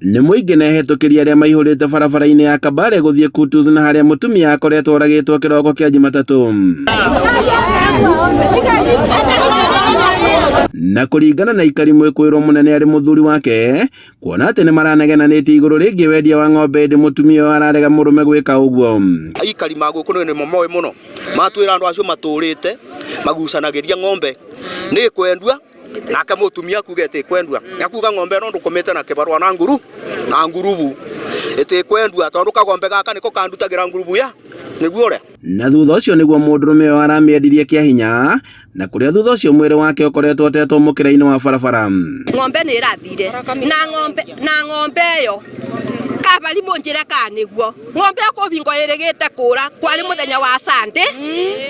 nĩ mũingĩ na ehĩtũkĩria arĩa maihũrĩte barabara-inĩ ya Kabale gũthiĩ Kutus na harĩa mũtumia akoretwo oragĩtwo kĩroko kĩa Jumatatũ. Na kũringana na Ikari Mwĩkũĩrwo mũnene arĩ mũthuri wake, kuona atĩ nĩ maranegenanĩtie igũrũ rĩgiĩ wendia wa ng'ombe ndĩ mũtumia ũyũ ararega mũrũme gwĩka ũguo. Aikari magũkũ nĩ moĩ mũno matwĩra andũ acio matũrĩte magucanagĩria ng'ombe nĩ kwendua nake mũtumia kuga ati kwendua yakuga ng'ombe no ndũkomete na kĩbarũa na ngurubu ĩtĩ kwendua tondũ kagombe gaka nĩko kandutagira ngurubu ya nĩguo ũrĩa. Na thutha ũcio nĩguo mũndũrũme ũyũ aramĩendirie kĩa hinya, na kũrĩa thutha ũcio mwĩrĩ wake ũkoretwo ũtetwo mũkĩra-inĩ wa barabara. Ng'ombe nĩ ĩrathire na ng'ombe ĩyo kabari mũnjĩre ka nĩguo ng'ombe yakũbingo ĩrĩgĩte kũra kwarĩ mũthenya wa Sunday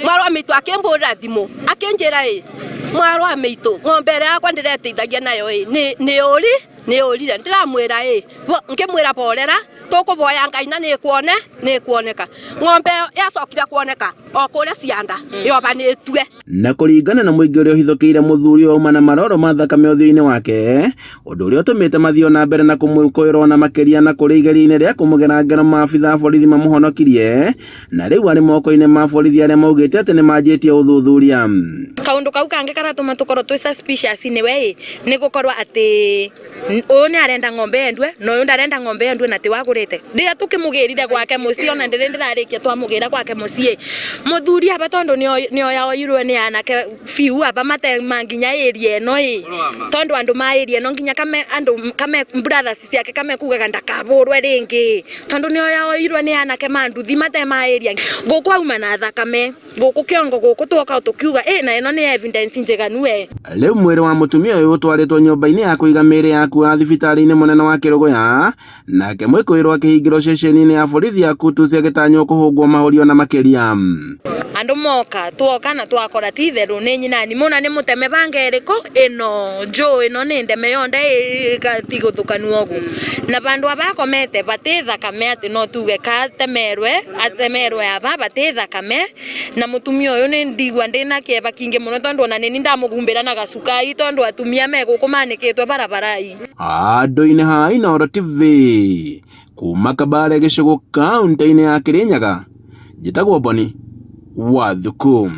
mwarwa mĩitũ akĩmbũrĩra thimũ akĩnjĩra mwarwa mĩitũ ng'ombe ĩrĩa yakwa ndĩreteithagia nayo nĩ ũrire ndiramwĩra ngĩmwĩra borera tũkũboya Ngai na nĩ kuoneka ng'ombe yacokire kuoneka o kũrĩa cianda yobanĩtue. Na kũringana na mũingĩ ũrĩa ũhithũkĩire mũthuri ũyũ na maroro ma thakame ũthiũ-inĩ wake, ũndũ ũrĩa ũtũmĩte mathiĩ na mbere na kũmwĩkũĩrwo na makĩria na kũrĩ igeria-inĩ rĩa kũmũgera ngero maabitha a borithi mamũhonokirie, na rĩu arĩ moko-inĩ ma borithi arĩa maugĩte atĩ nĩ manjĩtie ũthuthuria. Kaũndũ kau kangĩ karatũma tũkorwo twĩ suspicious nĩwe nĩ gũkorwo atĩ ũyũ nĩ arenda ng'ombe endwe na ũyũ ndarenda ng'ombe endwe na ti wagũrĩte. Rĩrĩa tũkĩmũgĩrire gwake mũciĩ ona ndĩrarĩkia twamũgĩra gwake mũciĩ mũthuri aba tondũ nĩo yaoirwo nĩ anake biu aba matema nginya area ĩno tondũ andũ ma area ĩno nginya kame brothers ciake kame kugaga ndakabũrwe rĩngĩ tondũ nĩo yaoirwo nĩ anake manduthi matema area gũkũ auma na thakame gũkũ kĩongo gũkũ twoka tũkiuga na ĩno nĩ evidence njeganu we. Rĩu mwĩrĩ wa mũtumia ũyũ ũtwarĩtwo nyũmba-inĩ ya kũiga mĩĩrĩ yakuo thibitarĩ-inĩ mũnene wa Kĩrũgũya, nake Mwĩkũĩrwo akĩhingĩrwo ceceni-inĩ ya borithi ya Kutus agĩtanywo kũhũngwo mahorio na makĩria. Andũ moka twoka na twakora ti therũ nĩ nyinani mũna nĩ mũteme banga ĩrĩkũ ĩno njũ ĩno nĩ ndeme yonde ĩgatigũthũkanu ũguo na bandũ abakomete batĩ thakame atĩ no tuge atemerwe aba batĩ thakame na mũtumia ũyũ nĩ ndigua ndĩna kĩeba kingĩ mũno tondũ ona nĩ ndamugumbĩra na gacukai tondũ atumia megũkũ manĩkĩtwe barabara-i. Handũ-inĩ ha Inooro TV kuma Kabale gĩcigo kaunti-inĩ ya Kirinyaga, njĩtagwo Boni Wathuku.